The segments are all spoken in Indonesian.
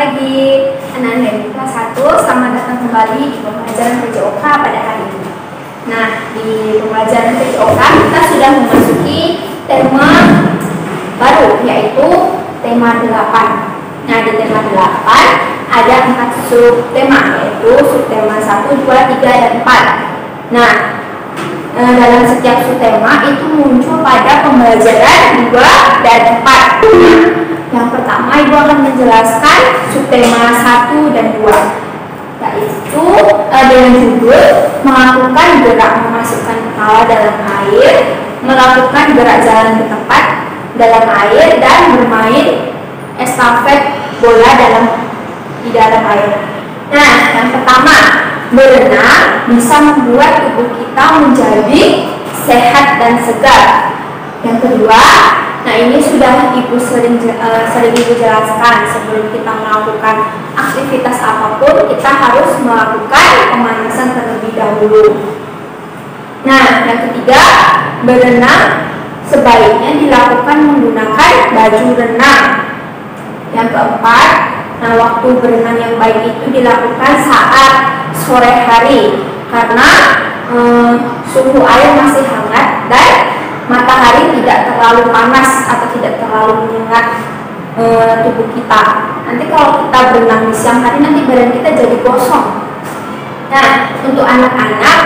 pagi anak-anak di kelas 1, selamat datang kembali di pembelajaran PJOK pada hari ini. Nah, di pembelajaran PJOK kita sudah memasuki tema baru, yaitu tema 8. Nah, di tema 8 ada 4 subtema, yaitu subtema 1, 2, 3, dan 4. Nah, dalam setiap subtema itu muncul pada pembelajaran 2 dan 4. Nah, yang pertama Ibu akan menjelaskan subtema 1 dan 2, yaitu dengan judul melakukan gerak memasukkan kepala dalam air, melakukan gerak jalan ke tempat dalam air, dan bermain estafet bola di dalam air. Nah, yang pertama, berenang bisa membuat tubuh kita menjadi sehat dan segar. Yang kedua, nah ini sudah Ibu sering Ibu jelaskan, sebelum kita melakukan aktivitas apapun kita harus melakukan pemanasan terlebih dahulu. Nah, yang ketiga, berenang sebaiknya dilakukan menggunakan baju renang. Yang keempat, nah waktu berenang yang baik itu dilakukan saat sore hari karena suhu air masih hangat dan matahari tidak terlalu panas atau tidak terlalu menyengat tubuh kita. Nanti kalau kita berenang di siang hari, nanti badan kita jadi gosong. Nah, untuk anak-anak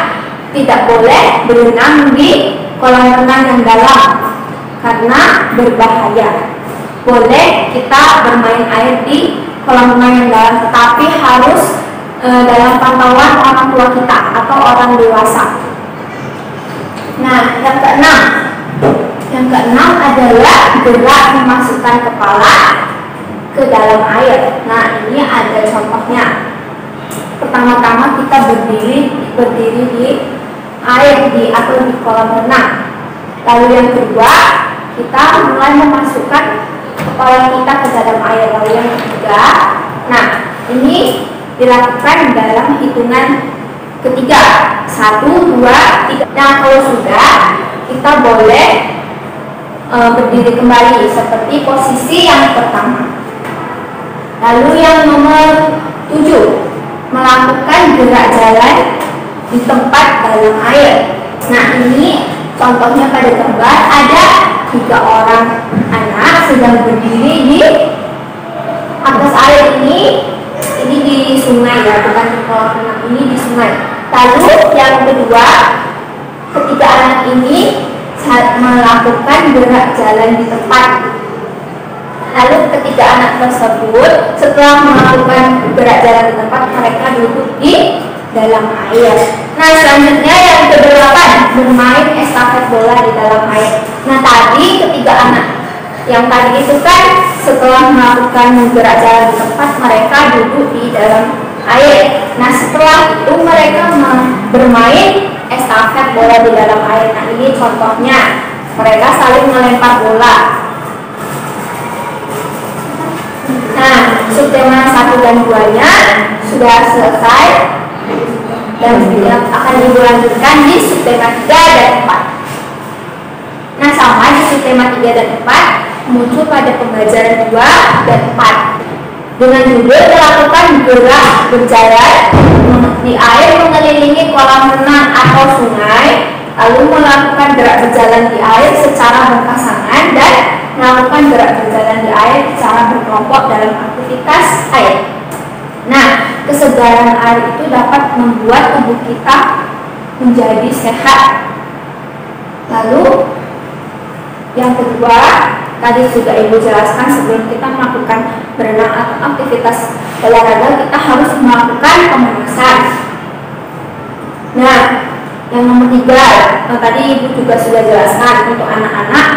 tidak boleh berenang di kolam renang yang dalam karena berbahaya. Boleh kita bermain air di kolam renang yang dalam, tetapi harus dalam pantauan orang tua kita atau orang dewasa. Nah, yang keenam adalah gerak memasukkan kepala ke dalam air. Nah, ini ada contohnya. Pertama-tama kita berdiri di air atau di kolam renang. Lalu yang kedua, kita mulai memasukkan kepala kita ke dalam air. Lalu yang ketiga, nah ini dilakukan dalam hitungan ketiga, 1, 2, 3. Nah, kalau sudah, kita boleh berdiri kembali seperti posisi yang pertama. Lalu yang nomor 7, melakukan gerak jalan di tempat dalam air. Nah, ini contohnya pada gambar ada 3 orang anak sedang berdiri di atas air ini di sungai ya, bukan di kolam renang, ini di sungai. Lalu yang kedua, ketiga anak ini melakukan gerak jalan di tempat. Lalu ketiga anak tersebut setelah melakukan gerak jalan di tempat, mereka duduk di dalam air. Nah, selanjutnya yang ke-8, bermain estafet bola di dalam air. Nah, tadi ketiga anak yang tadi itu kan setelah melakukan gerak jalan di tempat, mereka duduk di dalam air. Nah, setelah itu mereka bermain estafet bola di dalam air. Nah, ini contohnya, mereka saling melempar bola. Nah, subtema 1 dan 2-nya sudah selesai dan akan dilanjutkan di subtema 3 dan 4. Nah, sama di subtema 3 dan 4 muncul pada pembelajaran 2 dan 4 dengan judul melakukan gerak berjalan di air mengelilingi kolam renang atau sungai, lalu melakukan gerak berjalan di air secara berpasangan dan melakukan gerak berjalan di air secara berkelompok dalam aktivitas air. Nah, kesegaran air itu dapat membuat tubuh kita menjadi sehat. Lalu yang kedua, tadi sudah Ibu jelaskan, sebelum kita melakukan berenang atau aktivitas olahraga kita harus melakukan pemanasan. Nah, yang nomor 3, tadi Ibu juga sudah jelaskan, untuk anak-anak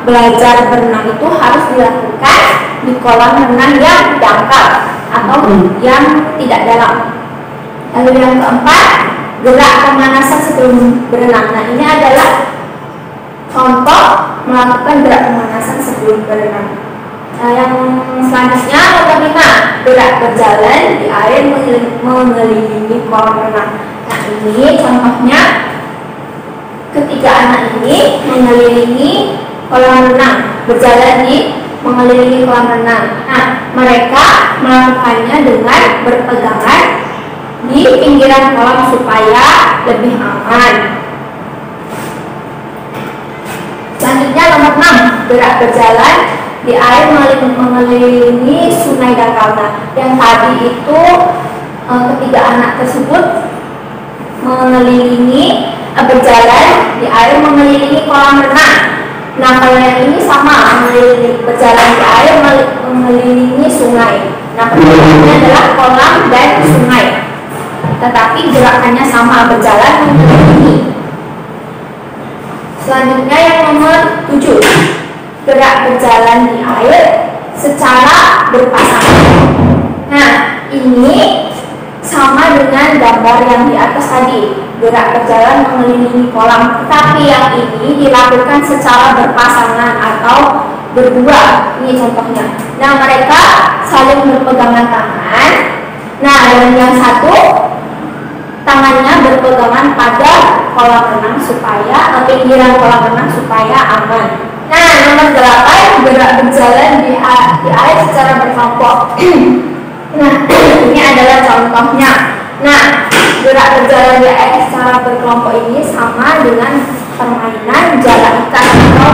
belajar berenang itu harus dilakukan di kolam renang yang dangkal atau yang tidak dalam. Lalu yang keempat, gerak pemanasan sebelum berenang. Nah, ini adalah contoh melakukan gerak pemanasan sebelum berenang. Nah, yang selanjutnya nomor 5, gerak berjalan di air mengelilingi kolam renang. Nah, ini contohnya ketiga anak ini mengelilingi kolam renang, berjalan di mengelilingi kolam renang. Nah, mereka melakukannya dengan berpegangan di pinggiran kolam supaya lebih aman. Selanjutnya nomor 6, gerak berjalan di air mengelilingi sungai dangkal. Nah, yang tadi itu ketiga anak tersebut berjalan di air mengelilingi kolam renang. Nah, kalau yang ini sama, berjalan di air mengelilingi sungai. Nah, perbedaannya adalah kolam dan sungai, tetapi gerakannya sama, berjalan mengelilingi. Selanjutnya yang nomor 7, gerak berjalan di air secara berpasangan. Nah, ini sama dengan gambar yang di atas tadi, gerak berjalan mengelilingi kolam, tetapi yang ini dilakukan secara berpasangan atau berdua. Ini contohnya. Nah, mereka saling berpegangan tangan. Nah, dan yang satu tangannya berpegangan pada kolam renang supaya pinggiran kolam renang supaya aman. Nah, nomor 8, gerak berjalan di air secara berkelompok. Nah, ini adalah contohnya. Nah, gerak berjalan di air secara berkelompok ini sama dengan permainan jala ikan atau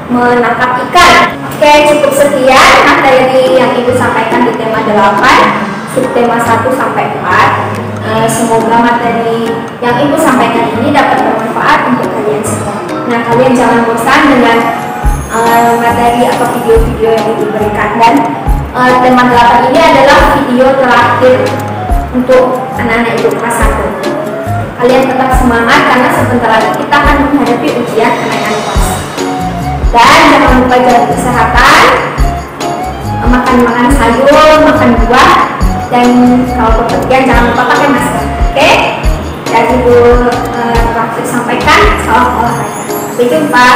menangkap ikan. Oke, cukup sekian materi yang Ibu sampaikan di tema 8, subtema 1 sampai 4. Semoga materi yang Ibu sampaikan ini dapat bermanfaat untuk kalian semua. Nah, kalian jangan bosan dengan materi atau video-video yang Ibu berikan, dan tema 8 ini adalah video terakhir untuk anak-anak Ibu kelas 1. Kalian tetap semangat karena sebentar lagi kita akan menghadapi ujian kenaikan kelas. Dan jangan lupa jaga kesehatan, makan sayur, makan buah, dan kalau bepergian jangan lupa pakai masker. Oke? Dan Ibu terakhir sampaikan, salam olahraga. Sampai jumpa.